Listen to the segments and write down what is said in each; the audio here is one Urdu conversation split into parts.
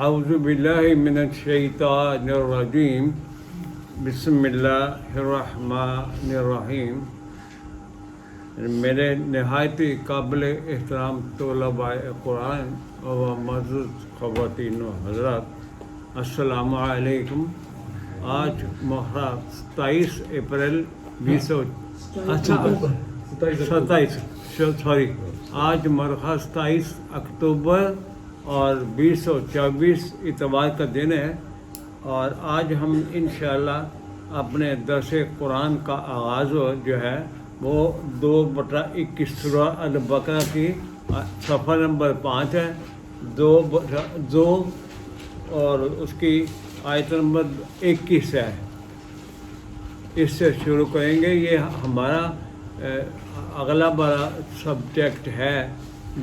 اعوذ باللہ من الشیطان الرجیم بسم اللہ الرحمن الرحیم. میرے نہایت قابل احترام طلباء قرآن و معزز خواتین و حضرات، السلام علیکم. آج محرم 27 اپریل 27 آج مرخہ 27 اکتوبر اور 2024 اتوار کا دن ہے، اور آج ہم انشاءاللہ اپنے درس قرآن کا آغاز جو ہے وہ 2/21 سورہ البقرہ کی صفحہ نمبر 5 ہے، 2 اور اس کی آیت نمبر 21 ہے. اس سے شروع کریں گے. یہ ہمارا اگلا بڑا سبجیکٹ ہے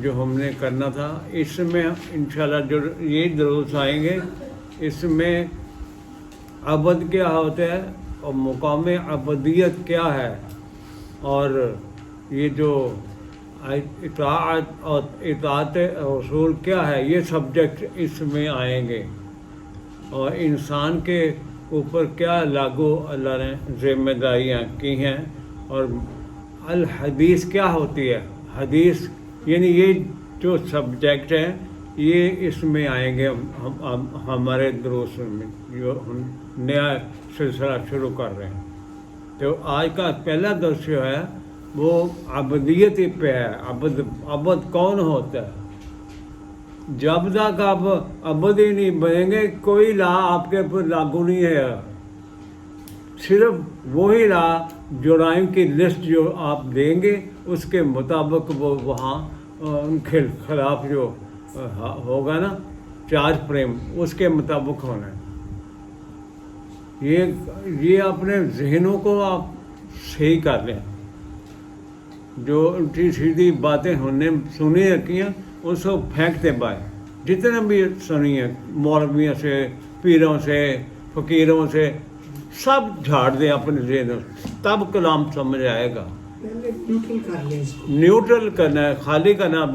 جو ہم نے کرنا تھا. اس میں انشاءاللہ جو یہ دروس آئیں گے، اس میں عبد کیا ہوتا ہے اور مقام عبدیت کیا ہے، اور یہ جو اطاعت اور اطاعت رسول کیا ہے، یہ سبجیکٹ اس میں آئیں گے. اور انسان کے اوپر کیا لاگو اللہ نے ذمہ داریاں کی ہیں، اور الحدیث کیا ہوتی ہے. حدیث یعنی یہ جو سبجیکٹ ہیں یہ اس میں آئیں گے ہمارے دروس میں، جو ہم نیا سلسلہ شروع کر رہے ہیں. تو آج کا پہلا درس جو ہے وہ عبدیت پہ ہے. عبد کون ہوتا ہے؟ جب تک آپ عبد ہی نہیں بنیں گے، کوئی لا آپ کے اوپر لاگو نہیں ہے. صرف وہی لا جرائم کی لسٹ جو آپ دیں گے اس کے مطابق وہ وہاں ان کے خلاف جو ہوگا نا چارج فریم، اس کے مطابق ہونا ہے. یہ اپنے ذہنوں کو آپ صحیح کر لیں. جو الٹی سیدھی باتیں سنی رکھی ہیں اس کو پھینکتے بائے، جتنے بھی سنی ہیں مولویوں سے، پیروں سے، فقیروں سے، سب جھاڑ دیں اپنے ذہنوں، تب کلام سمجھ آئے گا. نیوٹرل کرنا ہے، خالی کرنا ہے.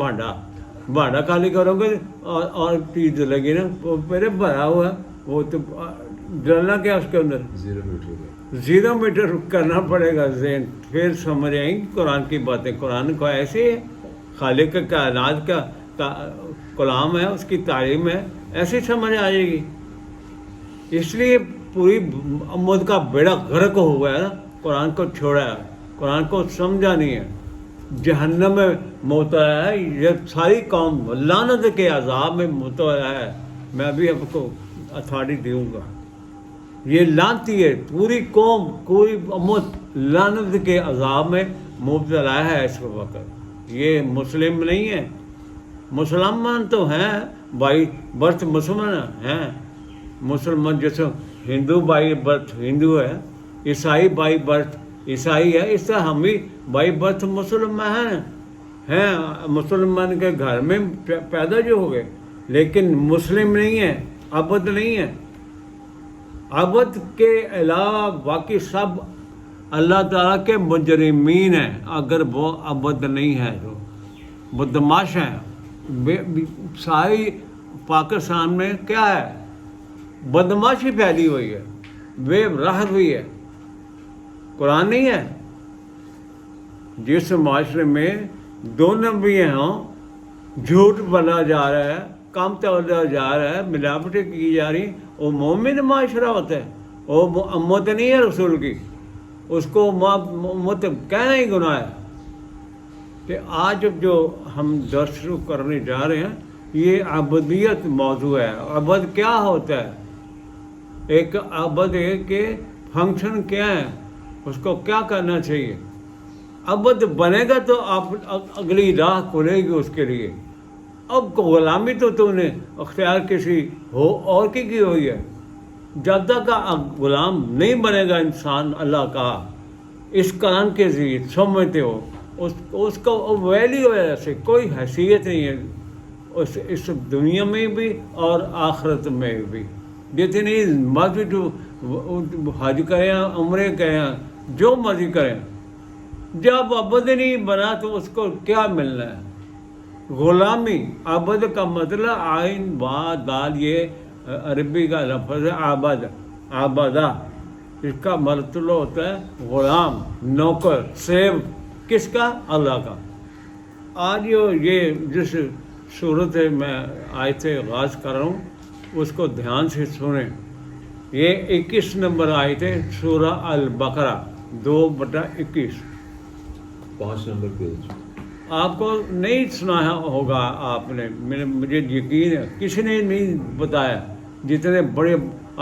بھانڈا خالی کرو گے اور چیز لگی نا وہ پہلے بھرا ہوا ہے، وہ تو ڈالنا کیا اس کے اندر، زیرو میٹر کرنا پڑے گا ذہن، پھر سمجھ آئیں گی قرآن کی باتیں. قرآن کو ایسے ہے، خالق کا کائنات کا کلام ہے، اس کی تعلیم ہے، ایسے سمجھ آ جائے گی. اس لیے پوری امت کا بیڑا غرق ہوا ہے نا، قرآن کو چھوڑا ہے، قرآن کو سمجھا نہیں ہے، جہنم میں مبتلا ہے. یہ ساری قوم لعنت کے عذاب میں مبتلا ہے. میں ابھی آپ کو اتھارٹی دوں گا. یہ لعنتی ہے، پوری قوم، پوری امت لعنت کے عذاب میں مبتلا ہے اس وقت. یہ مسلم نہیں ہے. مسلمان تو ہیں، بائی برتھ مسلمان ہیں، مسلمان جیسے ہندو بائی برتھ ہندو ہے، عیسائی بائی برتھ عیسائی ہے، اس طرح ہم بھی بائی برتھ مسلمان ہیں، مسلمان کے گھر میں پیدا جو ہو گئے، لیکن مسلم نہیں ہے، عبد نہیں ہے. عبد کے علاوہ باقی سب اللہ تعالیٰ کے مجرمین ہیں. اگر وہ عبد نہیں ہے تو بدماش ہیں. ساری پاکستان میں کیا ہے؟ بدماشی پھیلی ہوئی ہے، بے راحت ہوئی ہے. قرآن نہیں ہے. جس معاشرے میں 2 نمبریاں ہوں، جھوٹ بنا جا رہا ہے، کام تولا جا رہا ہے، ملاوٹیں کی جا رہی، وہ مومن معاشرہ ہوتا ہے. وہ امت نہیں ہے رسول کی، اس کو امت کہنا ہی گناہ ہے. کہ آج جو ہم درس شروع کرنے جا رہے ہیں یہ عبدیت موضوع ہے. عبد کیا ہوتا ہے؟ ایک عبد ہے کہ فنکشن کیا ہے، اس کو کیا کرنا چاہیے. عبد بنے گا تو آپ اگلی راہ کھلے گی اس کے لیے. اب غلامی تو تم نے اختیار کسی اور کی ہوئی ہے. جب تک غلام نہیں بنے گا انسان اللہ کا، اس قرآن کے ذریعے سمجھتے ہو، اس کو ویلیو سے کوئی حیثیت نہیں ہے اس دنیا میں بھی اور آخرت میں بھی. جتنی مرضی جو حج کریں، عمرے کریں، جو مرضی کریں، جب عبد نہیں بنا تو اس کو کیا ملنا ہے؟ غلامی، عبد کا مطلب آئین با دال، یہ عربی کا لفظ ہے عبد، عبدہ، اس کا مطلب ہوتا ہے غلام، نوکر، سیب، کس کا؟ اللہ کا۔ آج یہ جس صورت ہے میں آیت سے آغاز کر رہا ہوں اس کو دھیان سے سنیں۔ یہ 21 نمبر آیت ہے سورہ البقرہ 2/21۔ 5 نمبر پیج۔ آپ کو نہیں سنایا ہوگا، آپ نے، مجھے یقین ہے کسی نے نہیں بتایا۔ جتنے بڑے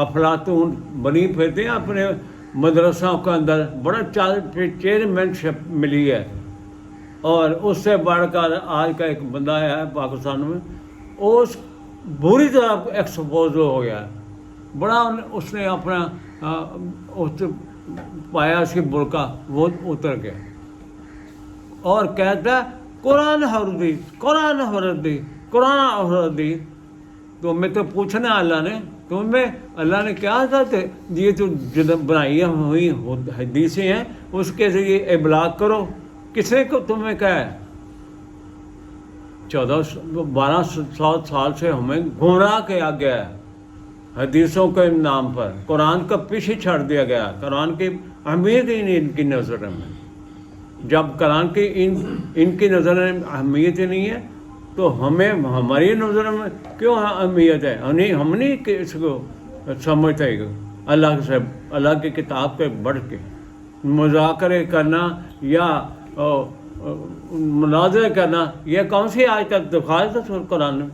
افلاطون بنی پھرتے ہیں اپنے مدرسوں کے اندر، بڑا چیئرمین شپ ملی ہے، اور اس سے بڑھ کر آج کا ایک بندہ ہے پاکستان میں، اس بری طرح ایکسپوز ہو گیا ہے، بڑا اس نے اپنا اس پایا اس کی برقع وہ اتر گیا، اور کہتا ہے قرآن حردیث، قرآن حردیث، قرآن حردیث۔ تو میں تو پوچھنا اللہ نے، تمہیں اللہ نے کیا تھا یہ تو بنائی ہوئی حدیثیں ہیں اس کے ذریعے ابلاغ کرو، کس نے کو تمہیں کہا ہے؟ 1200 سال سے ہمیں گمراہ کیا گیا ہے حدیثوں کے نام پر، قرآن کا پیچھے چھڑ دیا گیا، قرآن کی اہمیت ہی نہیں ان کی نظر میں۔ جب قرآن کی ان کی نظر میں اہمیت ہی نہیں ہے تو ہمیں ہماری نظر میں کیوں اہمیت ہے؟ ہم نہیں اس کو سمجھتے گا اللہ سے، اللہ کی کتاب پہ بڑھ کے مذاکرے کرنا یا مناظرے کرنا، یہ کون سی آیت تک دکھائے تھا قرآن میں؟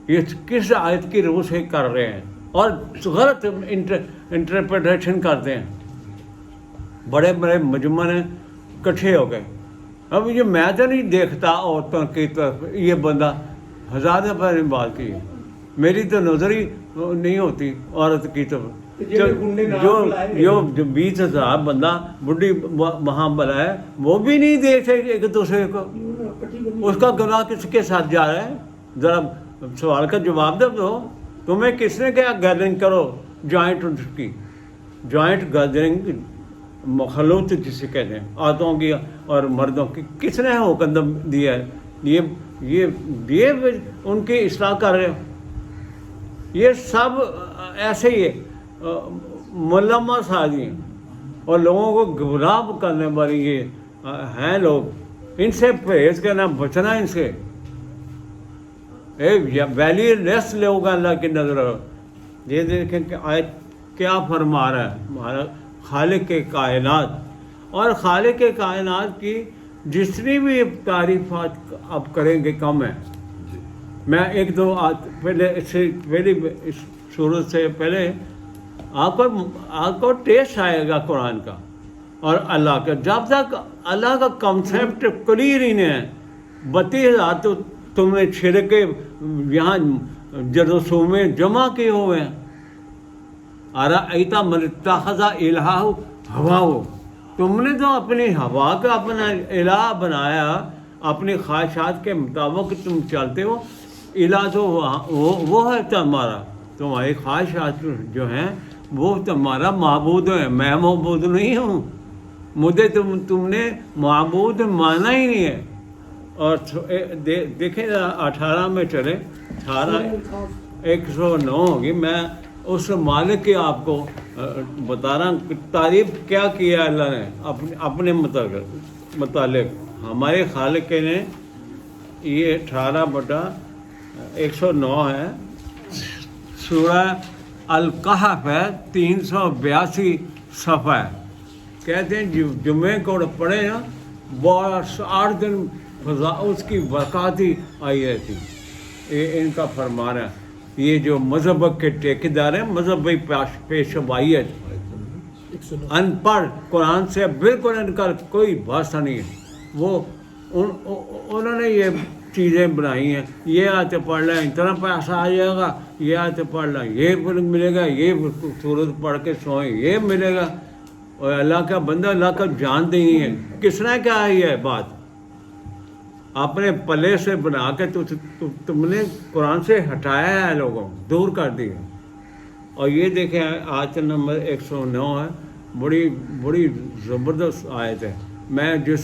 یہ کس آیت کی روح سے کر رہے ہیں اور غلط انٹرپریٹیشن کرتے ہیں، بڑے بڑے مجمع کٹھے ہو گئے۔ اب یہ میں تو نہیں دیکھتا عورتوں کی طرف، یہ بندہ ہزار دفعہ نے بات کی ہے، میری تو نظر ہی نہیں ہوتی عورت کی طرف۔ جو 20,000 بندہ بڈھی وہاں بنا ہے وہ بھی نہیں دیکھتے ایک دوسرے کو، اس کا گناہ کس کے ساتھ جا رہا ہے؟ ذرا سوال کا جواب دو، تمہیں کس نے کیا گیدرنگ کرو جوائنٹ کی، جوائنٹ گیدرنگ مخلوط جسے کہتے ہیں، عورتوں کی اور مردوں کی، کس نے حکم دیا ہے؟ یہ ان کی اصلاح کر رہے ہو، یہ سب ایسے ہی ہے، ملما سازی ہیں اور لوگوں کو گمراہ کرنے والی یہ ہیں لوگ، ان سے پرہیز کرنا، بچنا ان سے۔ ویلی لیس لوگ اللہ کی نظر۔ یہ دیکھیں کہ آیت کیا فرما رہا ہے ہمارا خالق کائنات، اور خالق کائنات کی جتنی بھی تعریفات آپ کریں گے کم ہے۔ میں ایک دو پہلے اس سے پہلی اس صورت سے پہلے آپ کو ٹیسٹ آئے گا قرآن کا اور اللہ کا، جب تک اللہ کا کنسیپٹ کلیئر ہی نہیں ہے۔ 32,000 تو تم نے چھڑکے یہاں جرسومے جمع کیے ہوئے ہیں۔ من اتخذ الہہ ہواہ، تم نے تو اپنی ہوا کا اپنا الہ بنایا، اپنی خواہشات کے مطابق تم چلتے ہو۔ الہ تو وہ ہے تمہارا، تمہاری خواہشات جو ہیں وہ تمہارا معبود ہے، میں معبود نہیں ہوں، مجھے تم نے معبود مانا ہی نہیں ہے۔ اور دیکھیں 18 میں چلے، 109 ہوگی۔ میں اس مالک کی آپ کو بتا رہا ہوں تعریف کیا کیا اللہ نے اپنے متعلق۔ ہمارے خالق نے یہ 18/109 ہے، سورہ الکہف ہے، 382 صفحہ ہے۔ کہتے ہیں جمعے کو پڑھے نا، 8 دن اس کی برکات ہی آئی رہتی۔ یہ ان کا فرمان ہے۔ یہ جو مذہب کے ٹھیکیدار ہیں، مذہبی پیشوائی، ان پڑھ قرآن سے بالکل ان کا کوئی واسطہ نہیں ہے۔ وہ انہوں نے یہ چیزیں بنائی ہیں، یہ آتے پڑھ لیں اتنا پیسہ آ جائے گا، یہ آتے پڑھ لیں یہ ملے گا، یہ سورت پڑھ کے سوئیں یہ ملے گا، اور اللہ کا بندہ اللہ کا جانتے ہی ہے۔ کس نے کہا یہ بات؟ اپنے پلے سے بنا کے تم نے قرآن سے ہٹایا ہے، لوگوں دور کر دیا۔ اور یہ دیکھیں آیت نمبر 109 ہے، بڑی زبردست آیت ہے۔ میں جس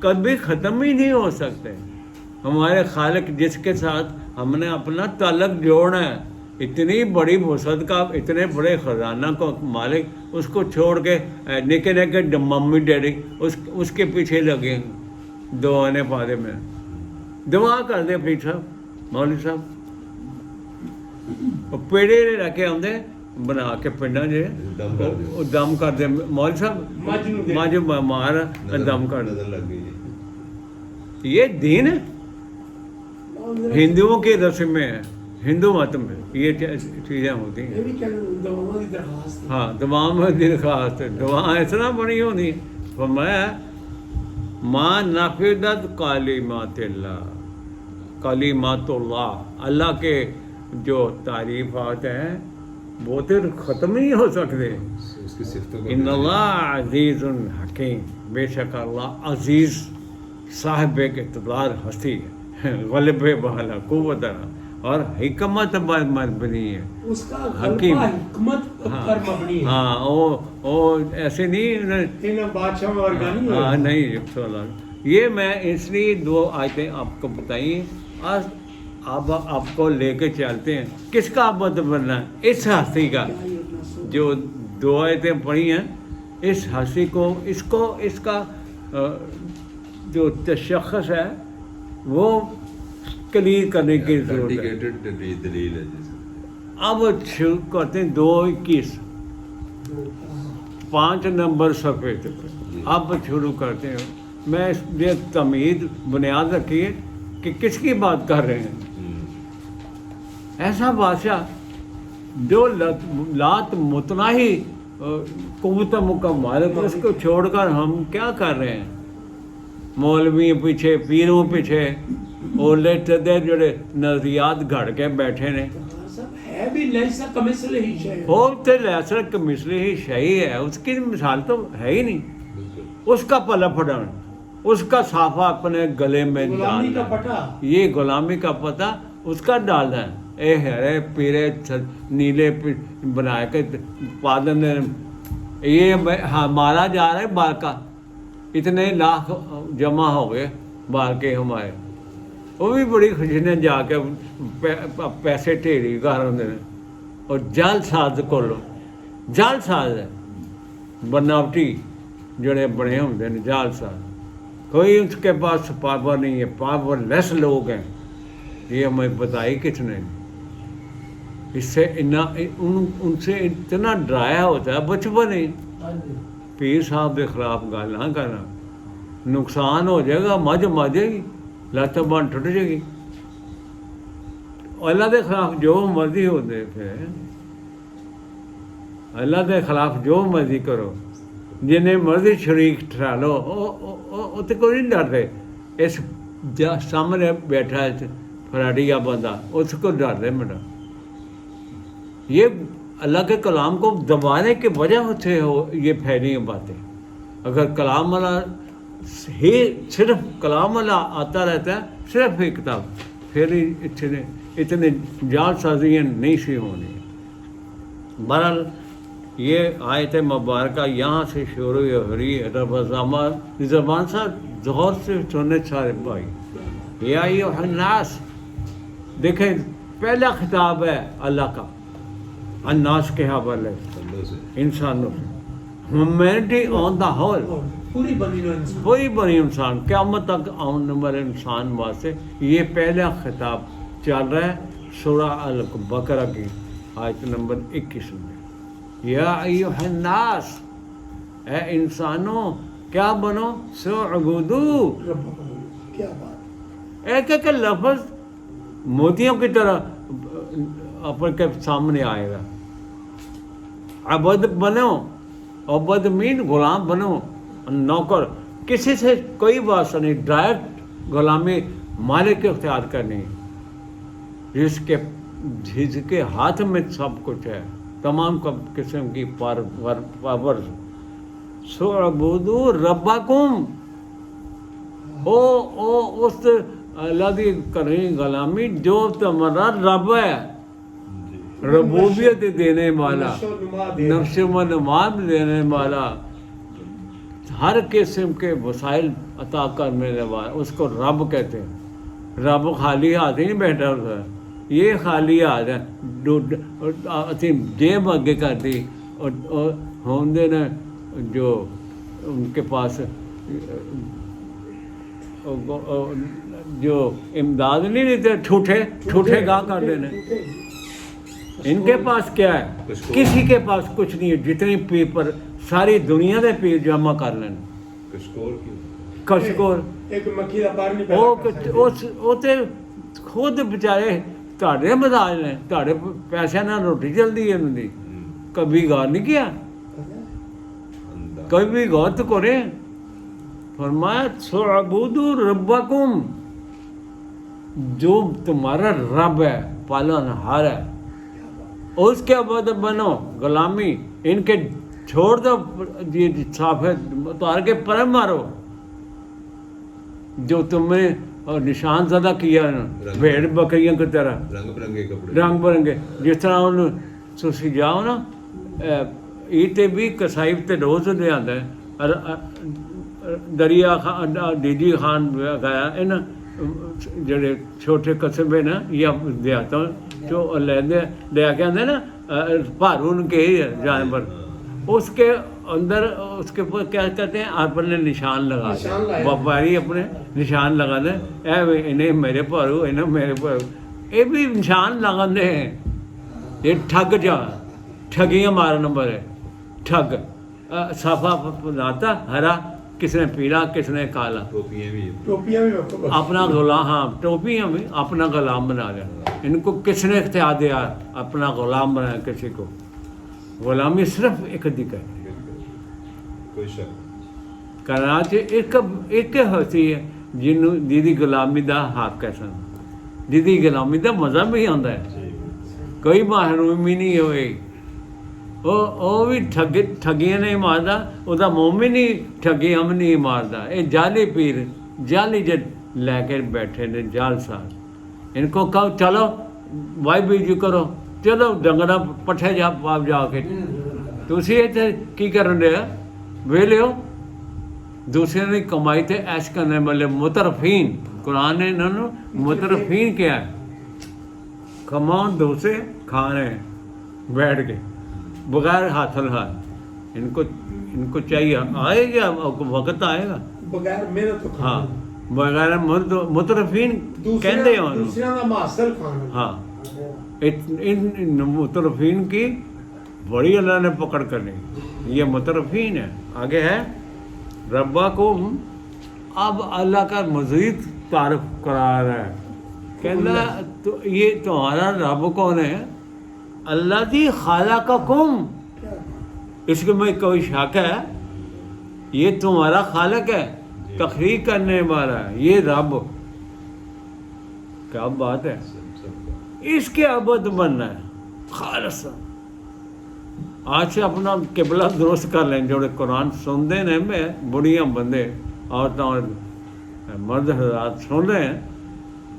کبھی ختم ہی نہیں ہو سکتے. ہمارے خالق جس کے ساتھ ہم نے اپنا تعلق جوڑنا ہے، اتنی بڑی وسعت کا، اتنے بڑے خزانہ کو مالک، اس کو چھوڑ کے نکے نکے ممی ڈیڈی اس کے پیچھے لگے دعانے پادے میں. دعا کر دے پیر صاحب، مولوی صاحب پیڑے رہ کے آدھے بنا کے پنڈا جی دم کر دے. مولوی صاحب مجھ مار دم کر دے. یہ دین ہے، ہندوؤں کی رسمیں ہیں، ہندو مت میں یہ چیزیں ہوتی ہیں. ہاں دعاؤں میں درخواست، دعا اس طرح بنی ہونی. فرمایا ما نفدت کلمات اللہ، کلمات اللہ، اللہ کے جو تعریفات ہیں وہ تو ختم نہیں ہو سکتے. ان اللہ عزیز حکیم، بے شک اللہ عزیز صاحب اقتدار ہستی ہے، غلبے والا قوت اور حکمت پر مبنی ہے. اس کا حکیم حکمت پر مبنی ہے. ہاں وہ ایسے نہیں بادشاہ اور گانی ہے. ہاں نہیں. یہ میں اس لیے 2 آیتیں آپ کو بتائیں. آج اب آپ کو لے کے چلتے ہیں کس کا عبد بننا ہے؟ اس ہستی کا. جو 2 آیتیں پڑھی ہیں اس ہستی کو، اس کا جو تشخص ہے وہ کلیئر کرنے کی ضرورت ہے. دلیل ہے. اب شروع کرتے ہیں 2:21 5 نمبر صفحے تک. اب شروع کرتے ہیں. میں اس لیے تمہید بنیاد رکھی ہے کہ کس کی بات کر رہے ہیں. ایسا بادشاہ جو لات متناہی قوت مکمل، اس کو چھوڑ کر ہم کیا کر رہے ہیں؟ مولوی پیچھے، پیروں پیچھے، اور لیٹے جڑے نظریات گھڑ کے بیٹھے نے. ہے بھی لیسا کمثلہ ہی شیء، وہ تو لیسا کمثلہ ہی شیء ہے. اس کی مثال تو ہے ہی نہیں. اس کا پلا پھڑانا، اس کا صافہ اپنے گلے میں غلامی کا ڈالنا، پٹا، یہ غلامی کا پتہ اس کا ڈالنا ہے. اے ہرے پیرے نیلے بنا کے پادن، یہ ہمارا جا رہا ہے بال کا. اتنے لاکھ جمع ہو گئے بال کے ہمارے. وہ بھی بڑی خوشی نے جا کے پیسے ٹھیری گھر ہوتے ہیں. اور جال ساز کو لو، جال ساز ہے بناوٹی جڑے بڑے ہوتے ہیں جال ساز. کوئی اس کے پاس پاور نہیں ہے، پاور لیس لوگ ہیں. یہ ہمیں بتائی کس نے؟ اس سے ان سے اتنا ڈرایا ہوتا ہے بچپن ہی. پیر صاحب کے خلاف گل نہ کرنا، نقصان ہو جائے گا، مجھ مر جائے گی، لت بن ٹوٹ جائے گی. اللہ کے خلاف جو مرضی ہوتے، پھر اللہ کے خلاف جو مرضی کرو، جنہیں مرضی شریک ٹھہرا لو، وہ تو کوئی نہیں ڈرتے. اس سامنے بیٹھا ہے فراڈیا بندہ، اس کو ڈر دے میرا. یہ اللہ کے کلام کو دبانے کی وجہ سے یہ پھیلی باتیں. اگر کلام اللہ ہی صرف کلام اللہ آتا رہتا ہے، صرف ایک کتاب، پھر اتنے جال سازیاں نہیں سی ہونی. بہرحال یہ آیت مبارکہ یہاں سے شروع ہو رہی ہے. زبان صاحب غور سے سننے سارے بھائی. یا ایھا الناس، دیکھیں پہلا خطاب ہے اللہ کا الناس کے حوالے سے، انسانوں سے. ہیومینٹی آن دا ہول، پوری بنی انسان، پوری بنی انسان، قیامت تک آنے والے انسان واسطے یہ پہلا خطاب چل رہا ہے سورہ البقرہ کی آیت نمبر 21 میں. یا ایھا الناس، اے انسانوں کیا بنو، سعبدو. کیا بات. ایک ایک لفظ موتیوں کی طرح اپنے کے سامنے آئے گا. عبد بنو، عبد مین غلام بنو، نوکر. کسی سے کوئی بات نہیں، ڈائریکٹ غلامی مالک کے اختیار کرنی، جس کے ہاتھ میں سب کچھ ہے، تمام قسم کی پاور. سعبدو ربکم، او اس اللہ کی کریں غلامی جو تمہارا رب ہے، ربوبیت دینے والا، نقش و نما دینے والا، ہر قسم کے وسائل عطا کرنے والا، اس کو رب کہتے ہیں. رب خالی ہاتھ ہی نہیں بیٹھا ہوتا ہے، یہ خالی ہاتھ ہے. اسی جیب اگے کر دی اور ہوندے نے جو ان کے پاس جو امداد نہیں لیتے، ٹھوٹے گاہ کر دینے. ان کے پاس کیا ہے؟ کسی کے پاس کچھ نہیں ہے. جتنی پیپر ساری دنیا دے پیر جمع کر لین. کشکور ایک مکھی دا بار نہیں پیدا وہ تے خود بچارے تھوڑے مزاج نے، تھوڑے پیسے نال روٹی چلتی ہے انہوں دی. کبھی غور نہیں کیا؟ کبھی غور تو کرے. فرمایا سعبدوا ربکم، جو تمہارا رب ہے، پالن ہار ہے، اس کے عبد بنو. غلامی ان کے چھوڑ دو، صافے اتار کے پر مارو جو تمہیں نشان زدہ کیا بھیڑ بکریاں کی طرح رنگ برنگے. جس طرح انہوں تسی جاؤ نا ایتے بھی کسائب تے روز لے آتا ہے. دریا خان ڈی جی خان گیا ان جڑے چھوٹے قصبے نا یا دیہاتوں جو لے کے آتے نا بھارون کے ہی جانور، اس کے اندر اس کے اوپر کیا کہتے ہیں اپنے نشان لگا دیں. وپاری اپنے نشان لگا دیں، اے انہیں میرے بھارو انہیں میرے بھارو. یہ بھی نشان لگا دے ہیں. یہ ٹھگ جا ٹھگیاں مارا نمبر ہے. ٹھگ صفا بناتا ہرا، کس نے پیلا کس نے کالا. ٹوپیاں بھی اپنا غلام، ہاں ٹوپیاں بھی اپنا غلام بنا لیا. ان کو کس نے اختیار دیا اپنا غلام بنایا کسی کو؟ غلامی صرف ایک دکھ ہے. کراچی ایک ہوتی ہے جنوں دیدی غلامی دا حق ہے. سن دیدی غلامی دا مزہ بھی آتا ہے، کوئی محرومی نہیں ہوئی. وہ بھی ٹھگیاں نہیں مارتا، وہ مومن ہی ٹھگیاں نہیں مارتا. یہ جعلی پیر جعلی جد لے کے بیٹھے نے جال سال. ان کو کہو چلو وائی بیجو کرو، چلو ڈنگرا پٹھے جا آپ جا کے. تسی اتنے کی کرن رہے ویلے ہو؟ دوسرے نے کمائی تے ایش کرنے والے مترفین. قرآن نے انہوں نے مترفین کیا ہے؟ کماؤ دوسرے کھانے بیٹھ کے بغیر حاصل حال. ان کو چاہیے آئے گا وقت آئے گا بغیر محنت تو ہاں بغیر مترفین کہندے ہیں دوسرے کا محصل کھانا. ہاں ان مترفین کی بڑی اللہ نے پکڑ کرنی. یہ مترفین ہے. آگے ہے ربکم. اب اللہ کا مزید تعارف کرا رہا ہے. کہنا تو یہ تمہارا رب کون ہے؟ اللہ جی خالقکم. اس کے میں کوئی شک ہے؟ یہ تمہارا خالق ہے، تخلیق کرنے والا ہے یہ رب. کیا بات ہے! اس کے عبد بننا ہے خالص. آج سے اپنا قبلہ درست کر لیں. جو قرآن سنتے ہیں میں بڑھیاں بندے عورتیں اور مرد حضرات سن رہے ہیں،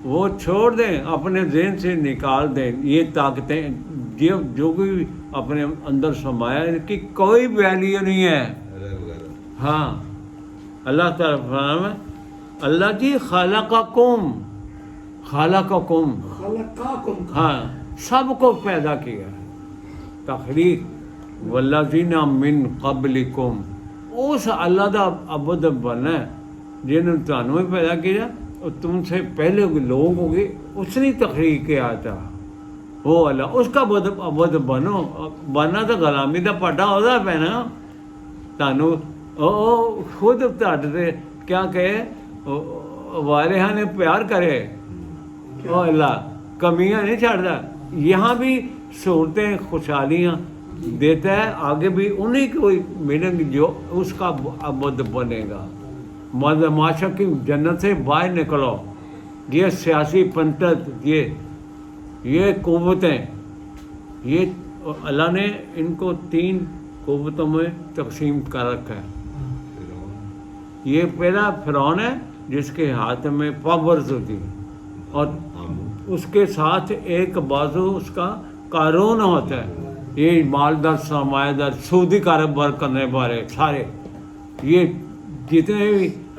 وہ چھوڑ دیں، اپنے ذہن سے نکال دیں یہ طاقتیں جو بھی اپنے اندر سمایا ان کی کوئی ویلیو نہیں ہے. ہاں اللہ تعالیٰ فرمایا اللہ جی خالقکم. ہاں سب کو پیدا کیا. تخلیق والذین من قبلکم. اس اللہ دا عبد بننا جنہوں نے تمہیں پیدا کیا اور تم سے پہلے لوگ ہو گئے، اس نے تخلیق کیا تھا. وہ اللہ اس کا عبد بنو. بننا تو غلامی دا پٹا ہوتا پینا. تانوں خود تے کیا کہے والہا نے پیار کرے. او اللہ کمیاں نہیں چھڑتا. یہاں بھی صورتیں خوشحالیاں دیتا ہے، آگے بھی انہیں کو ملیں گے جو اس کا عبد بنے گا. معاشرہ کی جنت سے باہر نکلو. یہ سیاسی پنتت یہ قوتیں، یہ اللہ نے ان کو 3 قوتوں میں تقسیم کر رکھا ہے. یہ پہلا فرعون ہے جس کے ہاتھ میں پاورز ہوتی ہے اور اس کے ساتھ ایک بازو اس کا قارون ہوتا ہے. یہ مالدار سرمایہ دار سودی کاروبار کرنے والے سارے یہ جتنے بھی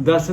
10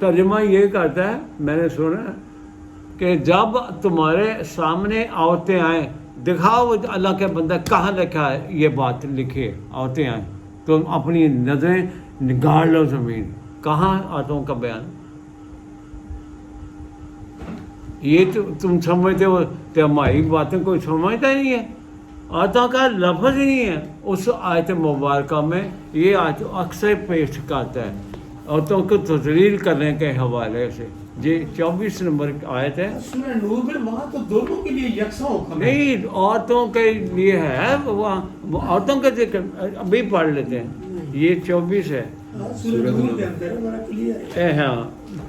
ترجمہ یہ کرتا ہے، میں نے سنا کہ جب تمہارے سامنے عورتیں آئیں، دکھاؤ اللہ کے بندہ کہاں لکھا ہے یہ بات لکھی ہے، عورتیں آئیں تم اپنی نظریں گاڑ لو زمین، کہاں عورتوں کا بیان؟ یہ تو تم سمجھتے ہو کہ ہماری باتیں کوئی سمجھتا ہی نہیں ہے، عورتوں کا لفظ ہی نہیں ہے اس آیت مبارکہ میں۔ یہ آیت اکثر پیش کرتا ہے عورتوں کو تذلیل کرنے کے حوالے سے۔ جی 24 نمبر آیت ہے۔ سورہ نور میں وہاں تو دونوں کے لیے یکساں حکم ہے۔ نہیں، عورتوں کے لیے ہے، وہاں عورتوں کا ذکر ابھی پڑھ لیتے ہیں، یہ 24 ہے۔ سورہ نور کے اندر ہے، بڑا کلیئر ہے۔ ہاں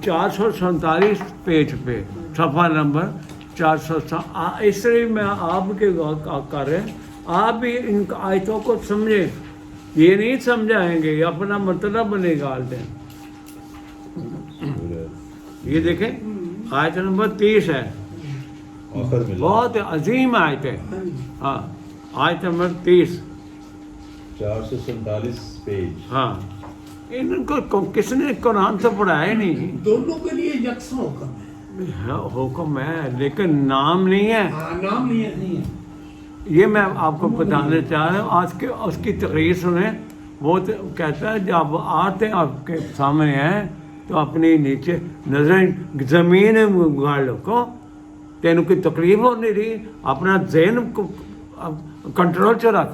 447 پیج پہ، صفحہ نمبر 447۔ اس طرح میں آپ کے کر رہے ہیں، آپ بھی ان آیتوں کو سمجھیں، یہ نہیں سمجھائیں گے، یہ اپنا مطلب نکالتے ہیں۔ یہ دیکھیں آیت نمبر 30 ہے، آخر میں بہت عظیم آیت ہے۔ ہاں آیت نمبر 30۔ 447 پیج۔ ہاں ان کو کس نے قرآن سے پڑھایا نہیں؟ دونوں کے لیے یکساں حکم ہے۔ حکم ہے لیکن نام نہیں ہے۔ ہاں نام نہیں ہے۔ یہ میں آپ کو بتانا چاہ رہا ہوں، آج کے اس کی تقریر سنیں، وہ کہتا ہے جب آتے آپ کے سامنے ہیں تو اپنی نیچے نظریں زمین گاڑ لو۔ کو تینوں کی تکلیف ہو نہیں رہی، اپنا ذہن کو کنٹرول چ رکھ،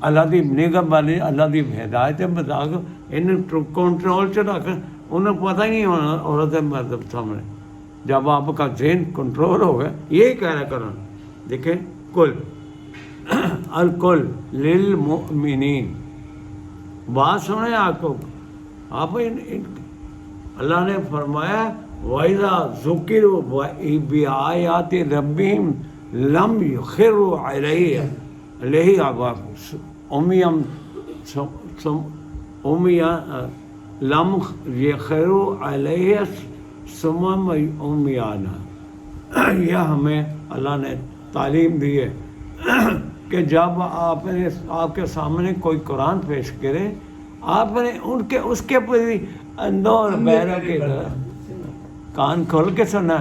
اللہ دی نگاہ والی اللہ دی ہدایت مطابق ان کنٹرول چ رکھ۔ انہیں پتہ ہی نہیں ہونا عورت مرد سامنے، جب آپ کا ذہن کنٹرول ہو گیا، یہی کہہ رہا کرنا۔ دیکھیں کل الکل للمؤمنین، بات سنیں آپ کو، آپ اللہ نے فرمایا وَإِذَا ذُكِرُوا بِآيَاتِ رَبِّهِمْ لَمْ يُخِرُّوا عَلَيْهَا لَمْ يُخِرُّوا عَلَيْهَا صُمًّا عُمْيَانًا۔ یہ ہمیں اللہ نے تعلیم دی ہے کہ جب آپ کے سامنے کوئی قرآن پیش کرے، آپ نے اس کے پوری اندور بہروں کے کان کھول کے سننا،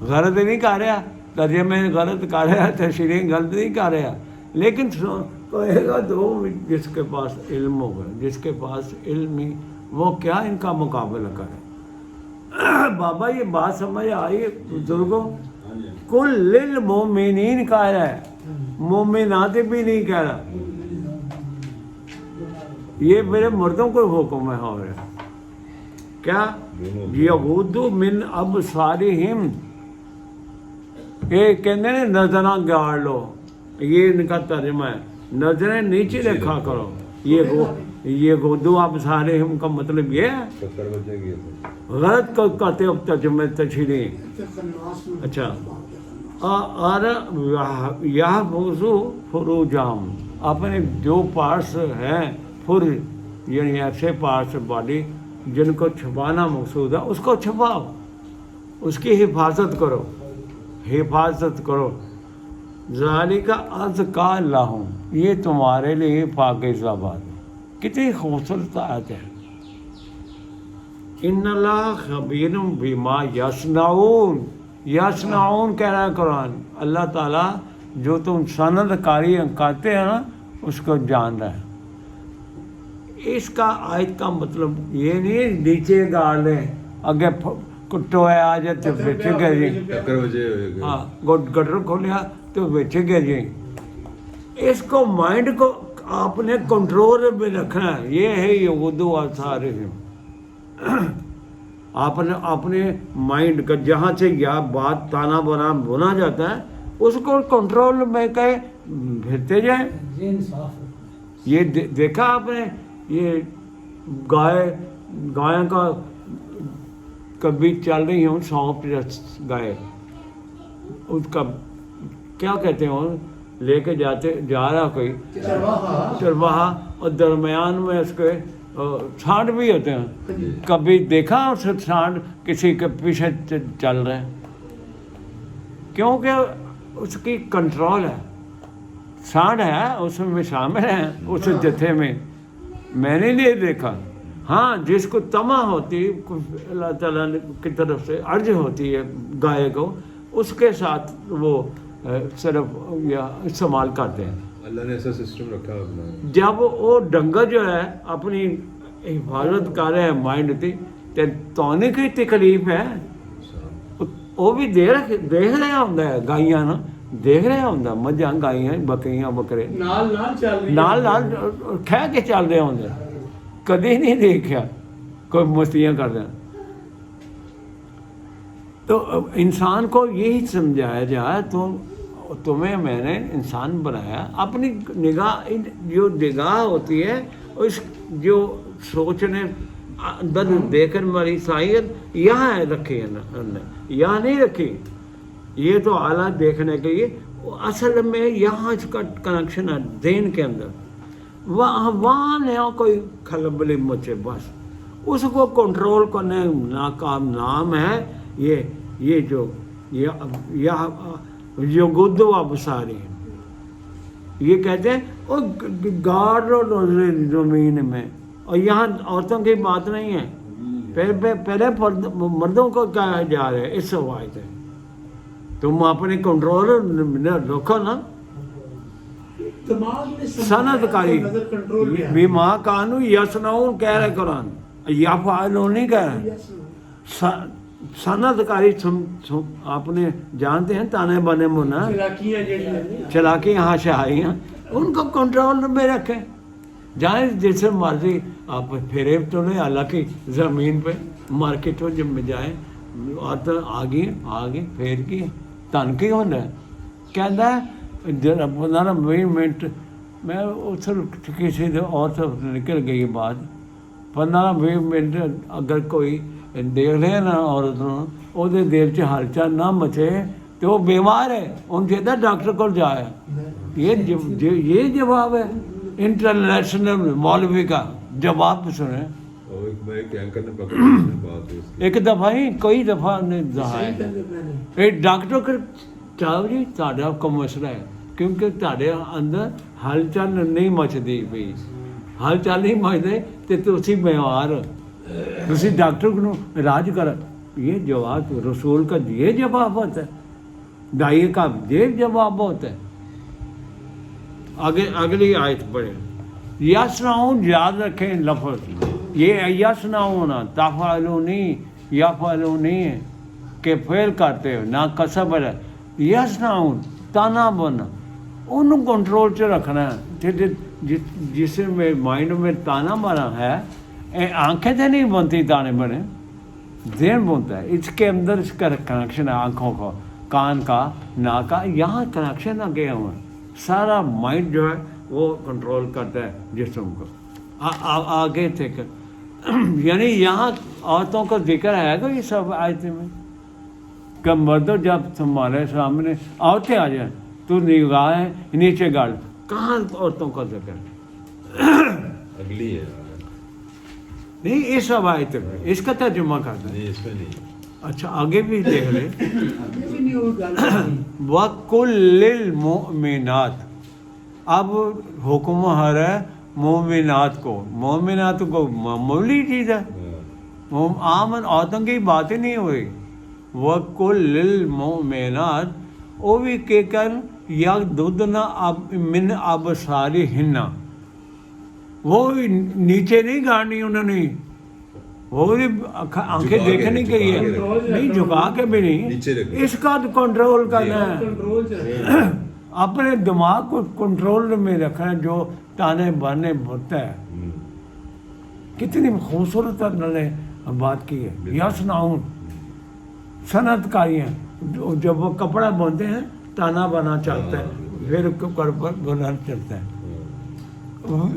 غلط نہیں کر رہا، ترجمے میں غلط کر رہا، تشریح غلط نہیں کر رہا، لیکن کہے گا تو جس کے پاس علم ہوگا، جس کے پاس علم ہی وہ کیا ان کا مقابلہ کرے۔ بابا یہ بات سمجھ آئی بزرگوں؟ کل للمؤمنین کہہ رہا ہے، مومنات بھی نہیں کہہ رہا، یہ میرے مردوں کو حکم ہے ہو رہا کیا؟ یغضوا من ابصارہم، یہ کہتے ہیں نظراں گاڑ لو، یہ ان کا ترجمہ ہے، نظریں نیچے رکھا کرو۔ یہ غضوا ابصارہم کا مطلب یہ ہے، 70 بجے گئے تھے۔ غلط کرتے ہو ترجمے تشریح۔ اچھا، اور یحفظوا فروجہم، اپنے جو پارٹس ہیں فرج یعنی ایسے پارٹس باڈی جن کو چھپانا مقصود ہے اس کو چھپاؤ، اس کی حفاظت کرو، حفاظت کرو۔ ذالک ازکیٰ لہم، یہ تمہارے لیے پاکیزہ بات ہے۔ کتنی خوبصورت آیت ہے۔ ان اللہ خبیر بما یصنعون، یصنعون کہہ رہا ہے قرآن، اللہ تعالیٰ جو تم صنعت کاری کرتے ہیں نا اس کو جان رہا ہے۔ اس کا آیت کا مطلب یہ نہیں نیچے گاڑ لیں، اگے ٹوئے آ جائے تو بیچے گئے جی، 70 بجے ہوئے گئے۔ ہاں گٹر کھولیا تو بیچے گئے جی۔ اس کو مائنڈ کو آپ نے کنٹرول میں رکھنا ہے، یہ ہے یغضوا ابصارہم۔ آپ نے اپنے مائنڈ کا جہاں سے یا بات تانا بانا بنا جاتا ہے اس کو کنٹرول میں کہے بھیجتے جائیں۔ یہ دیکھا آپ نے، یہ گائے کا کبھی چل رہی ہوں 100 گائے، اس کا کیا کہتے ہیں لے کے جا رہا کوئی چرواہا، اور درمیان میں اس کے چھانٹ بھی ہوتے ہیں، کبھی دیکھا اس چھانٹ کسی کے پیچھے چل رہے ہیں؟ کیونکہ اس کی کنٹرول ہے، چھانٹ ہے اس میں شامل ہیں اس جتھے میں، میں نے نہیں دیکھا، ہاں جس کو تما ہوتی اللہ تعالیٰ کی طرف سے عرض ہوتی ہے گائے کو، اس کے ساتھ وہ صرف یا استعمال کرتے ہیں. اللہ نے ایسا سسٹم رکھا ہے اپنا. جب وہ ڈنگر جو ہے اپنی حفاظت کر رہے ہیں مائنڈ کی، تے تونے کی تکلیف ہے وہ بھی دیکھ رہے ہوں گائیاں نا، دیکھ رہے ہوں مجھاں گائیاں بکریاں بکرے نال چل رہی نال کھہ کے چل رہے ہوں، کدی نہیں دیکھا کوئی مستیاں کر دیں. تو انسان کو یہی سمجھایا جائے تمہیں میں نے انسان بنایا، اپنی نگاہ جو نگاہ ہوتی ہے اس جو سوچنے اندر دیکھنے والی صلاحیت یہاں رکھی ہے نا، یہاں نہیں رکھی. یہ تو اعلیٰ دیکھنے کے لیے اصل میں یہاں اس کا کنیکشن ہے ذہن کے اندر، وہاں نیا کوئی خلبلی مچے، بس اس کو کنٹرول کرنے ناکام نام ہے یہ جو یہ گدو ابساری. یہ کہتے ہیں وہ گاڑ زمین میں، اور یہاں عورتوں کی بات نہیں ہے، پہلے مردوں کو کہا جا رہا ہے اس روایت ہے. تم اپنے کنٹرول رکھو نا. صنعت کاری بیما کانو یسنعون کہہ رہے قرآن، یا فعلون نہیں کہہ رہے. صنعت کاری آپ نے جانتے ہیں تانے بانے منا چلاکی ہاں شہائیاں، ان کو کنٹرول میں رکھیں. جائیں جس سے مرضی آپ پھیرے تو نہیں، حالانکہ زمین پہ مارکیٹوں جب میں جائیں آگے پھیر کی تن کی ہونا ہے. کہتا ہے 15-20 منٹ میں اس کسی اور سے نکل گئی بات. 15-20 منٹ اگر کوئی دیکھ لے نا عورت وہ دل چ ہلچل نہ مچے تو وہ بیمار ہے، ان چاہیے ڈاکٹر کو جائے. یہ جواب ہے انٹرنیشنل مولوی کا. جواب سنیں ایک دفعہ ہی کئی دفعہ نے ایک ڈاکٹر کو چاہو جی تھوڑا کو مسئلہ ہے کیونکہ تھوڑے اندر ہلچل نہیں مچتی پئی، ہلچل نہیں مچتے تو تسی بیمار ہو، تسی ڈاکٹر کو علاج کر. یہ جواب رسول کا یہ جواب ہوتا ہے، دائی کا یہ جواب ہوتا ہے. اگلی آیت پڑھیں. یسنعون یاد رکھیں لفظ، یہ یسنعون تفعلونی یفعلونی ہے کہ فعل کرتے ہو نہ کسب ہے. یسنعون تانا بنا ان کنٹرول سے رکھنا ہے. جس میں مائنڈ میں تانا بنا ہے، آنکھیں تو نہیں بنتی تانے بنے، ذہن بنتا ہے. اس کے اندر اس کا کنیکشن ہے آنکھوں کا، کان کا، ناک کا، یہاں کنیکشن آ گیا ہوا. سارا مائنڈ جو ہے وہ کنٹرول کرتا ہے جسم کو. آگے تھے یعنی یہاں عورتوں کا ذکر ہے گا یہ سب آیتیں میں کہ مردوں جب تمہارے سامنے عورتیں آ جائیں تو نگاہیں نیچے گاڑ. کہاں عورتوں کا ذکر اگلی ہے نہیں اس سب آیتیں میں اس کا ترجمہ کرتا ہے. نہیں اس میں نہیں. اچھا آگے بھی دیکھ لیں. وَقُلْ لِلْمُؤْمِنَاتِ، اب حکم ہے مومنات کو. مومنات کو معمولی چیز ہے، عام عورتوں کی بات ہی نہیں ہوئی. وَقُلْ لِلْمُؤْمِنَاتِ، وہ بھی کہہ کر یغضضن من ابصارہن، وہ نیچے نہیں گاڑنی انہوں نے، وہ بھی آنکھیں دیکھنے کے لیے نہیں، جھکا کے بھی نہیں. اس کا کنٹرول کرنا ہے، اپنے دماغ کو کنٹرول میں رکھنا ہے. جو تانے بانے بولتا ہے کتنی خوبصورت نے بات کی ہے. یسنعون صنعت کاریاں، جب وہ کپڑا بنتے ہیں تانا بنا چلتا ہے، پھر بنا چلتا ہے،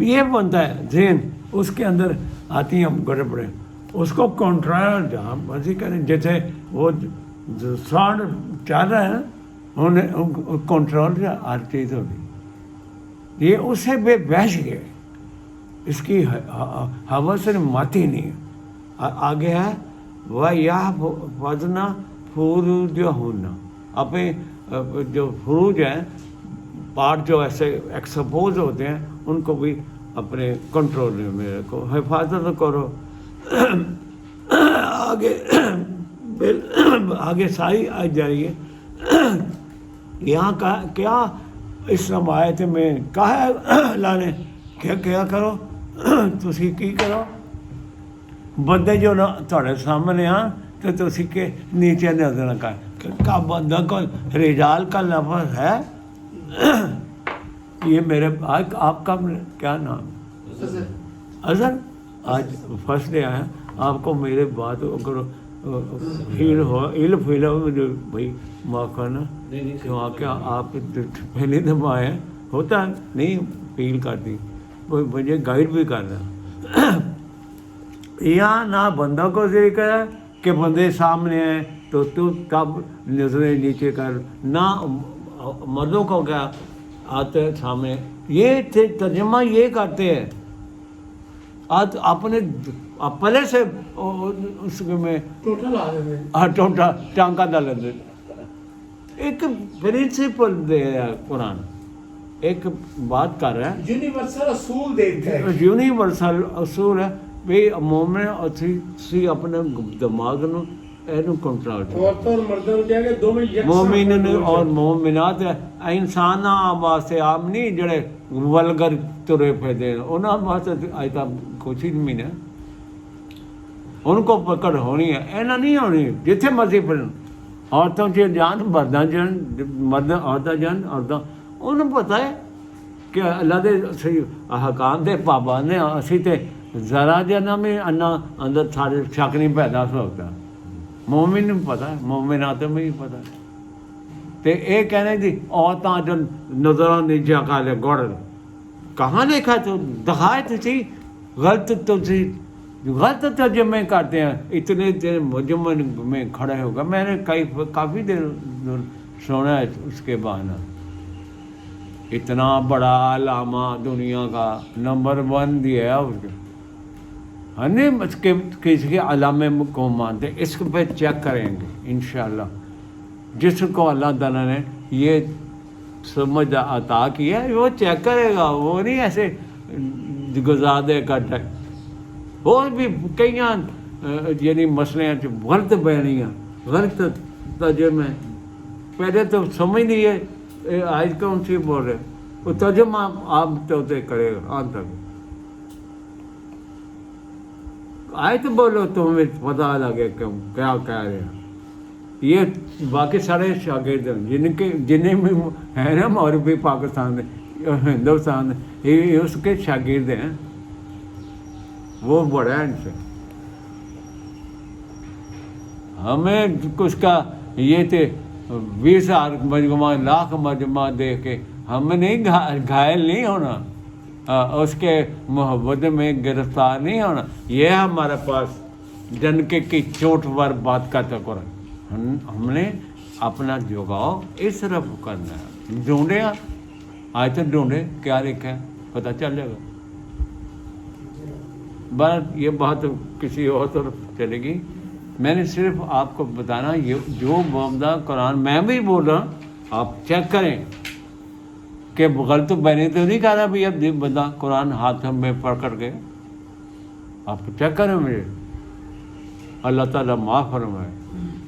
یہ بنتا ہے ذہن. اس کے اندر آتی ہیں گڑبڑیں، اس کو کنٹرول جہاں مرضی کریں. جیسے وہ ساؤنڈ چل رہا ہے انہیں کنٹرول سے ہر چیز ہوگی. یہ اس سے بے بحث گئے، اس کی ہوا سے ماتی نہیں. آگے ہے وَيَحْفَظْنَ فُرُوجَهُنَّ، اپنے جو فروج ہیں، پارٹ جو ایسے ایکسپوز ہوتے ہیں ان کو بھی اپنے کنٹرول میں میرے کو حفاظت کرو. آگے ساری آ جا رہی ہے. یہاں کا کیا اسلام آیت میں کہا ہے اللہ نے کیا کرو تسی کی کرو بندے جو نا تھوڑے سامنے آ تو تسی کے نیچے نظر نہ کا بندہ کو رجال کا لفظ ہے. یہ میرے آپ کا کیا نام اظہر آج فرسٹ ڈے آیا آپ کو میرے بات اگر فیل ہو مجھے بھائی معاف کرنا کیونکہ آپ پہلے دفعہ آئے ہوتا نہیں فیل کرتی مجھے گائیڈ بھی کرنا. یہاں نہ بندوں کو ذکر ہے کہ بندے سامنے ہیں تو تب نظریں نیچے کر, نہ مردوں کو کیا آتے سامنے. یہ ترجمہ یہ کرتے ہیں اپنے پہلے سے اس میں ٹوٹا ٹانکا ڈال دے. ایک پرنسپل دے رہا ہے قرآن, ایک بات کر رہا ہے یونیورسل اصول دیتا ہے. یونیورسل اصول ہے بھی مومن اسی اپنے دماغ نو اینو کنٹرول مومن اور مومنات انسان واسطے عام نہیں جڑے ولگر ترے پھردے انہاں واسطے اج تک کچھ ہی نہیں ہے. ان کو پکڑ ہونی ہے اینا نہیں ہونی جتھے مرضی پڑھن. عورتوں سے جان مرداں جان مرد عورتاں جان عورتاں انہوں پتہ ہے کہ اللہ دے احکام دے پابند ہیں. اسی تے ذرا جنا میں اندر سارے شک نہیں پیدا ہوتا. مومن نہیں پتا ہے مومنات میں ہی پتا ہے. تے اے کہنے دی عورتاں جو نظروں نیچے کا لے گوڑ کہاں لکھا تو دکھائے تو صحیح. غلط ترجمے کرتے ہیں. اتنے دیر مجمع میں کھڑے ہوگا میں نے کافی دیر سنا ہے اس کے بعد. اتنا بڑا علامہ دنیا کا نمبر 1 دیا ہے اس کے ہم کسی کے علامے کو مانتے. اس پہ چیک کریں گے انشاءاللہ. جس کو اللہ تعالیٰ نے یہ سمجھ عطا کیا ہے وہ چیک کرے گا, وہ نہیں ایسے گزار دے کٹ ہے. اور بھی کئی یعنی مسئلے ہیں غلط بیانیاں غلط ترجمے. پہلے تو سمجھ نہیں ہے آج کون سی بول رہے وہ ترجمہ آپ تو کرے گا آج تک. آئے تو بولو تمہیں پتہ لگے کہ کیا کہہ رہے ہیں. یہ باقی سارے شاگرد ہیں جنہیں بھی ہیں نا اور بھی پاکستان میں ہندوستان میں یہ اس کے شاگرد ہیں. وہ بڑا ہے ان سے. ہمیں کچھ کا یہ تھے 20,000 مجموعہ لاکھ مجموعہ دیکھ کے ہمیں نہیں گھائل نہیں ہونا, اس کے محبت میں گرفتار نہیں ہونا. یہ ہمارے پاس ڈنکے کی چوٹ پر بات کا تکر. ہم نے اپنا جگاؤ اس طرف کرنا ہے. ڈھونڈے آج تک ڈھونڈے کیا لکھا ہے پتہ چل جائے گا. بس یہ بات کسی اور طرف چلے گی. میں نے صرف آپ کو بتانا یہ جو بابدہ قرآن میں بھی بول رہا ہوں آپ چیک کریں کہ غلط بنے تو نہیں کہہ رہا بھائی اب بندہ قرآن ہاتھ میں پکڑ کے. آپ چیک کریں مجھے اللہ تعالیٰ معاف فرمائے.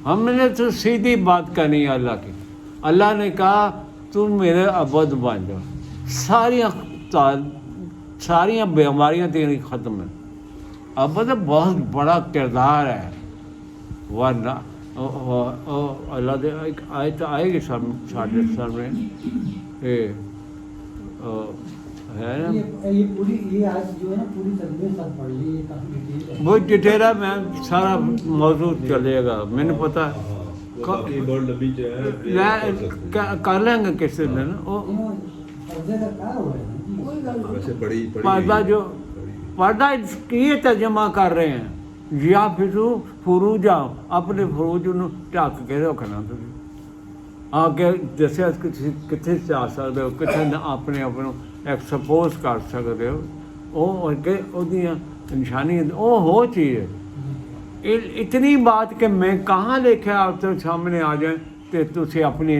ہم نے تو سیدھی بات کرنی ہے اللہ کی. اللہ نے کہا تم میرے عبد بن جاؤ ساریاں بیماریاں تیری ختم ہیں. عبد بہت بڑا کردار ہے ورنہ اللہ دے ایک آیت آئے گی ساڑھے سر میں ہے نا وہ ڈٹیرا میں سارا موضوع چلے گا. میں نے پتا کر لیں گے کس دن پردہ جو پردہ یہ ترجمہ کر رہے ہیں یا پھر فروج اپنے فروج ڈھک کے رکھنا. آگے جیسے کتنے سے آ سکتے ہو کتنے اپنے ایکسپوز کر سکتے ہو. وہ اگے وہ نشانی وہ ہو چیز. اتنی بات کہ میں کہاں لکھا آپ تو سامنے آ جائیں تو تھی اپنی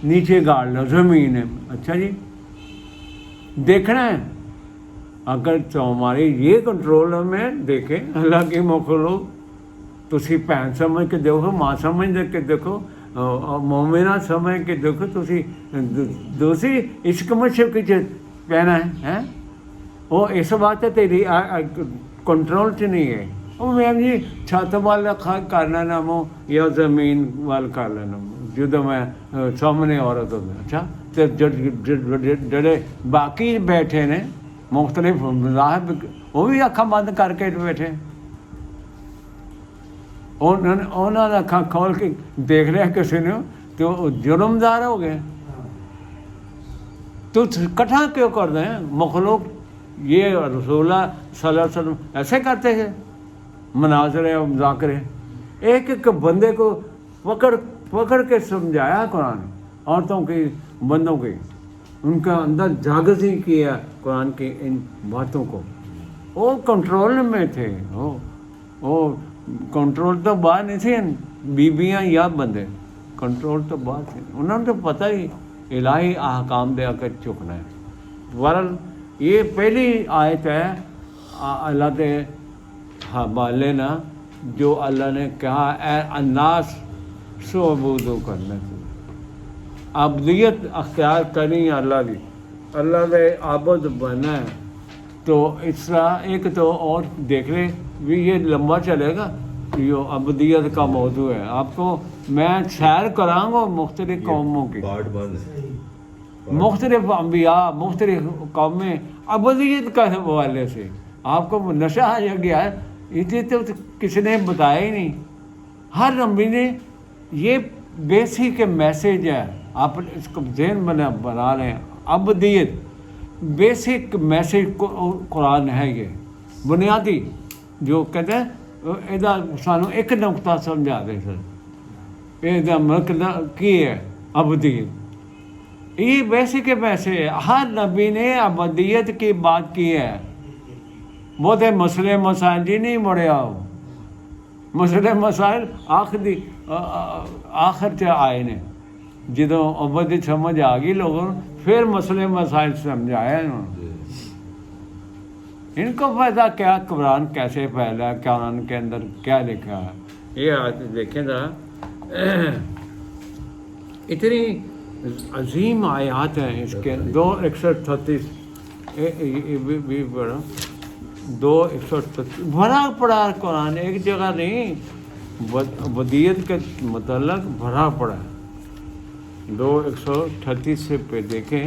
نیچے گاڑ لو زمین ہے. اچھا جی دیکھنا ہے اگر تمہاری یہ کنٹرول میں دیکھیں اللہ کی مخلوق ਤੁਸੀਂ ਭੈਣ ਸਮਝ ਕੇ ਦੇਖੋ, ਮਾਂ ਸਮਝ ਕੇ ਦੇਖੋ, ਮੋਮਿਨਾ ਸਮਝ ਕੇ ਦੇਖੋ, ਤੁਸੀਂ ਦੂਸਰੀ ਇਸ਼ਕ ਮਸ਼ਕ ਚ ਪੈਣਾ ਹੈ ਉਹ ਇਸ ਵਾਸਤੇ ਤੇਰੀ ਕੰਟਰੋਲ ਚ ਨਹੀਂ ਹੈ। ਉਹ ਮੈਂ ਜੀ ਛੱਤ ਵੱਲ ਕਰ ਲੈਣਾ ਮੋ ਜਾਂ ਜ਼ਮੀਨ ਵੱਲ ਕਰ ਲੈਣਾ ਜਦੋਂ ਮੈਂ ਸਾਹਮਣੇ ਔਰਤ ਹੁੰਦੀ। ਅੱਛਾ ਤੇ ਜਿਹੜੇ ਬਾਕੀ ਬੈਠੇ ਨੇ ਮੁਖਤਲਿਫ ਮਜ਼ਾਹਬ ਉਹ ਵੀ ਅੱਖਾਂ ਬੰਦ ਕਰਕੇ ਬੈਠੇ, ਉਹਨਾਂ ਦਾ ਅੱਖਾਂ ਖੋਲ ਕੇ ਦੇਖ ਰਿਹਾ ਕਿਸੇ ਨੂੰ ਤੇ ਉਹ ਜੁਰਮਦਾਰ ਹੋ ਗਏ। تو کٹھا کیوں کر رہے ہیں؟ مخلوق یہ رسول اللہ صلی اللہ علیہ وسلم ایسے کرتے ہیں مناظرے اور مذاکرے، ایک ایک بندے کو پکڑ کے سمجھایا قرآن، عورتوں کی بندوں کی، ان کا اندر جاگزی کیا قرآن کی ان باتوں کو۔ وہ کنٹرول میں تھے، وہ کنٹرول تو باہر نہیں تھے بیویاں یا بندے، کنٹرول تو باہر تھے، انہوں نے تو پتہ ہی الہی احکام دے کر چکنا ہے۔ ورل یہ پہلی آیت ہے اللہ کے حوالے نا جو اللہ نے کہا اے الناس سعبودو کرنا چاہیے، عبدیت اختیار کرنی اللہ کی، اللہ کے عابد بننا ہے۔ تو اس طرح ایک تو اور دیکھ لیں بھی یہ لمبا چلے گا، یہ عبدیت کا موضوع ہے، آپ کو میں سیر کراؤں گا مختلف قوموں کی، مختلف انبیاء مختلف قومیں عبدیت کا حوالے سے آپ کو نشہ آ گیا ہے، یہ تو کسی نے بتایا ہی نہیں۔ ہر نبی نے یہ بیسک میسیج ہے، آپ اس کو ذہن بنا رہے ہیں، عبدیت بیسک میسیج قرآن ہے، یہ بنیادی جو کہتے ہیں ਇਹਦਾ ਸਾਨੂੰ ਇੱਕ ਨੁਕਤਾ ਸਮਝਾ ਦੇ ਸਰ ਇਹਦਾ ਮਤਲਬ ਕੀ ਹੈ ਅਬਦੀਅਤ। یہ بیسک ویسے ہر نبی نے ابدیت کی بات کی ہے۔ بہت مسئلے مسائل جی نہیں مڑے آؤ، مسئلے مسائل آخر سے آئے نے، جدوں ابدیت سمجھ آ گئی لوگوں پھر مسئلے مسائل سمجھایا انہوں نے۔ ان کو پتا کیا قرآن کیسے پھیلا ہے، قرآن کے اندر کیا لکھا ہے۔ یہ دیکھیں ذرا اتنی عظیم آیات ہیں اس کے، 2:138 بھی پڑھا، 2:138 بھرا پڑا قرآن، ایک جگہ نہیں، ابدیت کے متعلق بھرا پڑا ہے۔ 2:138 سے پہ دیکھیں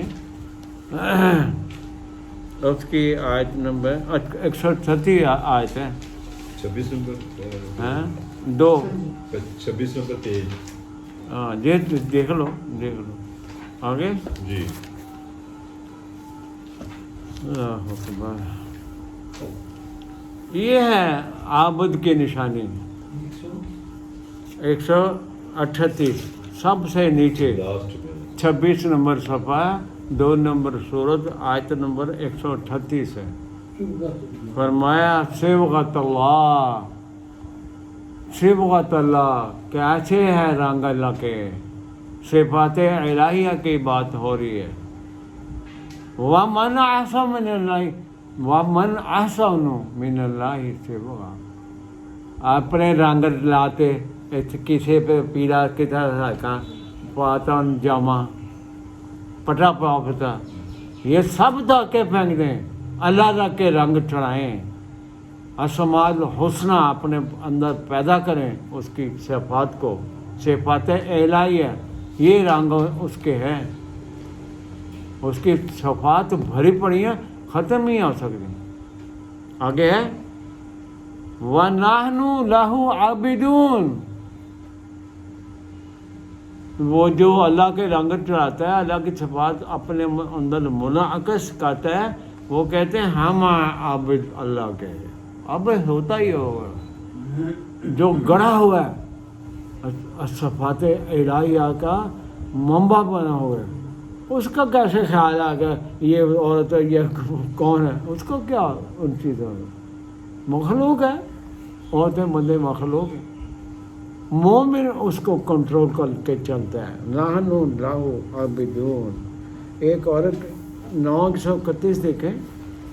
اس کی آیت نمبر 138 آیت ہے، 26 نمبر 26 نمبر 23۔ ہاں دیکھ لو آگے جی۔ اللہ اکبر، یہ ہے عابد کی نشانی 138 سب سے نیچے، 26 نمبر صفحہ 2 نمبر صورت آیت نمبر 138 ہے۔ فرمایا صبغۃ اللہ، کیسے ہے رنگ اللہ کے، صفات الہیہ کی بات ہو رہی ہے۔ وَمَنْ أَحْسَنُ مِنَ اللَّهِ صِبْغًا، اپنے رنگ لاتے کسی پہ پیلا کی طرح کا پاتا جامع پٹا پاپتا، یہ سب دھا کے پھینک دیں، اللہ کے رنگ چڑھائیں، اسماء الحسنہ اپنے اندر پیدا کریں، اس کی صفات کو، صفات الہیہ یہ رنگ اس کے ہیں، اس کی صفات بھری پڑی ہیں، ختم نہیں ہو سکتی۔ آگے ہے وَنَحْنُ لَهُ عَابِدُونَ، وہ جو اللہ کے رنگ چڑھاتا ہے، اللہ کی صفات اپنے اندر منعکس کرتا ہے، وہ کہتے ہیں ہم عابد اللہ کے ہیں۔ اب ہوتا ہی ہوگا جو گڑھا ہوا ہے صفات الہیہ کا منبع بنا ہوا ہے، اس کا کیسے خیال آ گیا یہ عورت ہے، یہ کون ہے، اس کو کیا ان چیزوں میں مخلوق ہے، عورتیں بندے مخلوق ہیں، مومن اس کو کنٹرول کر کے چلتا ہے۔ نحن لہ عابدون، ایک عورت 9:131 دیکھیں،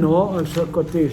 9:31।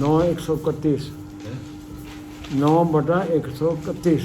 9:131 9/131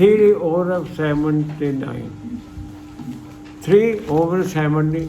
3/79 3/79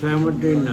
79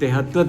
73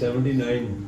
79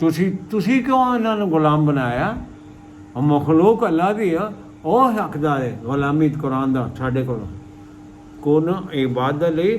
ਤੁਸੀਂ ਕਿਉਂ ਇਹਨਾਂ ਨੂੰ ਗੁਲਾਮ ਬਣਾਇਆ? ਉਹ ਮਖਲੂਕ ਅੱਲਾ ਦੀ ਆ, ਉਹ ਹੱਕਦਾਰ ਹੈ ਗੁਲਾਮੀ ਕੁਰਾਨ ਦਾ ਸਾਡੇ ਕੋਲ। ਕੋਨੋ ਇਬਾਦਤ ਲਈ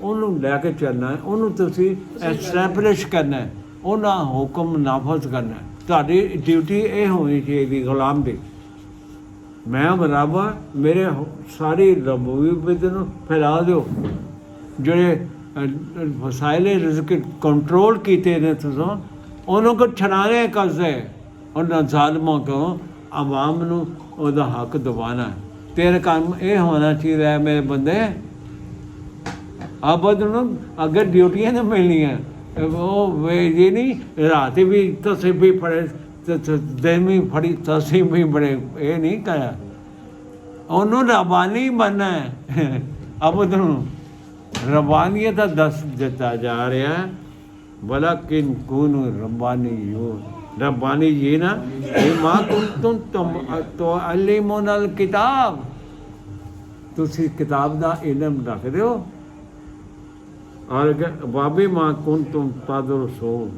ਉਹਨੂੰ ਲੈ ਕੇ ਚੱਲਣਾ ਹੈ, ਉਹਨੂੰ ਤੁਸੀਂ ਐਸਟੈਬਲਿਸ਼ ਕਰਨਾ ਹੈ, ਉਹਨਾਂ ਹੁਕਮ ਨਾਫਜ਼ ਕਰਨਾ ਹੈ। ਤੁਹਾਡੀ ਡਿਊਟੀ ਇਹ ਹੋਣੀ ਚਾਹੀਦੀ ਗੁਲਾਮ ਦੀ। ਮੈਂ ਬਰਾਬਰ ਮੇਰੇ ਸਾਰੀ ਰਬੂਬੀਅਤ ਨੂੰ ਫੈਲਾ ਦਿਓ। ਜਿਹੜੇ ਵਸਾਇਲ ਰਿਜ਼ਕ ਕੰਟਰੋਲ ਕੀਤੇ ਨੇ ਤੁਸੀਂ, ਉਹਨਾਂ ਕੋ ਛਡਾਣੇ ਕਸਦੇ, ਉਹਨਾਂ ਜ਼ਾਲਮਾਂ ਕੋ ਆਵਾਮ ਨੂੰ ਉਹਦਾ ਹੱਕ ਦਿਵਾਉਣਾ ਹੈ। ਤੇਰਾ ਕੰਮ ਇਹ ਹੋਣਾ ਚਾਹੀਦਾ ਹੈ ਮੇਰੇ ਬੰਦੇ। ਆਬਦ ਨੂੰ ਅਗਰ ਡਿਊਟੀਆਂ ਨਾ ਮਿਲਣੀਆਂ, ਉਹ ਇਹ ਨਹੀਂ ਰਾਤ ਵੀ ਤਸਬੀਹ ਵੀ ਪੜ੍ਹੇ ਦਿਨ ਵੀ ਫੜੀ ਤਸਬੀਹ ਵੀ ਪੜ੍ਹੇ, ਇਹ ਨਹੀਂ ਕਰਿਆ। ਉਹਨੂੰ ਰੱਬਾਨੀ ਬਣਨਾ ਹੈ। ਆਬਦ ਨੂੰ ਰੱਬਾਨੀਅਤ ਦਾ ਦੱਸ ਦਿੱਤਾ ਜਾ ਰਿਹਾ ਹੈ। ਵਲਾਕਿਨ ਕੂਨੂ ਰੱਬਾਨੀਯੂਨ, ربانی یہ نا ما کنتم تعلمون الکتاب، تسی کتاب دا علم رکھ دیو، اور بابی ما کنتم تدرسون،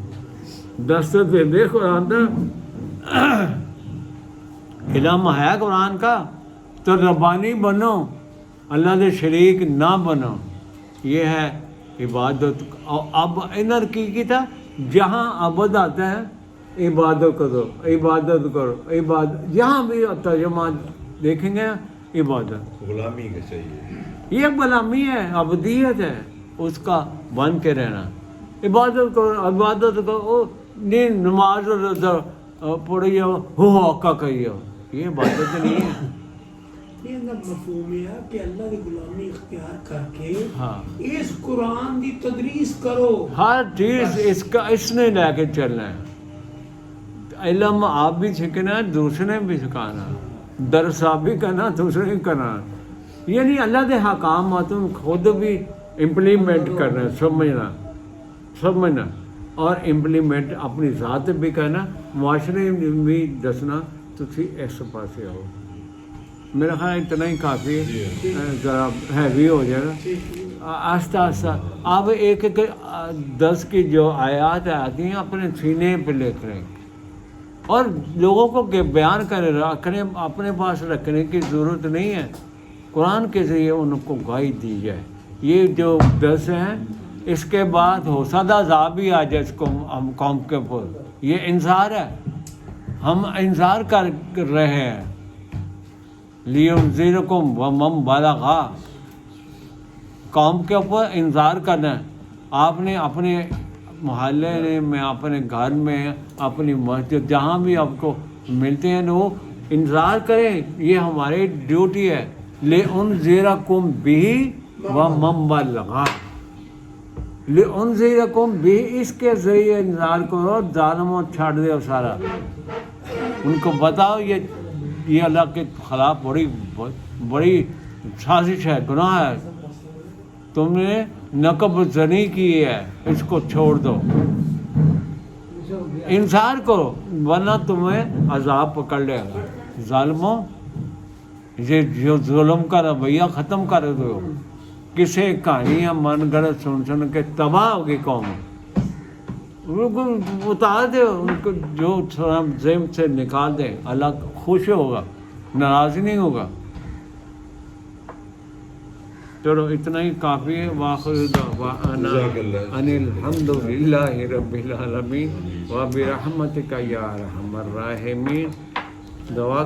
دستت دے دے قرآن دا علم ہے قرآن کا، تو ربانی بنو، اللہ دے شریک نہ بنو۔ یہ ہے عبادت۔ اب انر کی تھا جہاں عبد آتا ہے عبادت کرو، عبادت کرو، عبادت، جہاں بھی ترجمہ دیکھیں گے عبادت غلامی کا چاہیے، یہ غلامی ہے، عبدیت ہے، اس کا بن کے رہنا۔ عبادت کرو، عبادت کرو، نہیں نماز پڑھی ہو حقا کہی ہو، یہ عبادت نہیں ہے۔ یہ مفہوم ہے کہ اللہ کی غلامی اختیار کر کے ہاں اس قرآن کی تدریس کرو، ہر چیز اس نے لے کے چلنا ہے۔ علم آپ بھی سیکھنا ہے، دوسرے بھی سکھانا، درس آپ بھی کرنا، دوسرے بھی کرنا، یعنی اللہ کے حکامات خود بھی امپلیمنٹ کرنا، سمجھنا اور امپلیمنٹ اپنی ذات بھی کرنا، معاشرے میں بھی دسنا تسی اس پاسے آؤ۔ میرا خیال اتنا ہی کافی ہے، ذرا ہیوی ہو جائے گا آہستہ آہستہ۔ آپ ایک ایک 10 کی جو آیات آتی ہیں اپنے سینے پہ لکھ رہے ہیں، اور لوگوں کو بیان رکھنے اپنے پاس رکھنے کی ضرورت نہیں ہے، قرآن کے ذریعے ان کو گائیڈ دی جائے۔ یہ جو 10 ہیں اس کے بعد ہو سکتا عذاب بھی آ جائے اس کو ہم قوم کے اوپر، یہ انذار ہے، ہم انذار کر رہے ہیں۔ لِيُنذِرَكُمْ وَمَنْ بَلَغَ، قوم کے اوپر انذار کرنا ہے۔ آپ نے اپنے محلے میں، اپنے گھر میں، اپنی مسجد، جہاں بھی آپ کو ملتے ہیں وہ انتظار کریں، یہ ہماری ڈیوٹی ہے۔ لِأُنذِرَكُمْ بِهِ وَمَنْ بَلَغَ، لِأُنذِرَكُمْ بِهِ، اس کے ذریعے انتظار کرو، ظالموں چھاڑ دو سارا، ان کو بتاؤ یہ اللہ کے خلاف بڑی سازش ہے، گناہ ہے، تم نے نقب زنی کی ہے، اس کو چھوڑ دو، انصار کرو ورنہ تمہیں عذاب پکڑ لے گا۔ ظالموں، یہ جو ظلم کا رویہ ختم کر دو، کسے کہانیاں من گڑھ سن کے تباہ ہوگی قوم، ان کو اتار دے، ان کو جو ذہن سے نکال دے، اللہ خوش ہوگا، ناراض نہیں ہوگا۔ چلو اتنا ہی کافی ہے۔ وآخر دعوانا ان الحمد للہ رب العالمین وبرحمتک یا ارحم الراحمین۔ دعا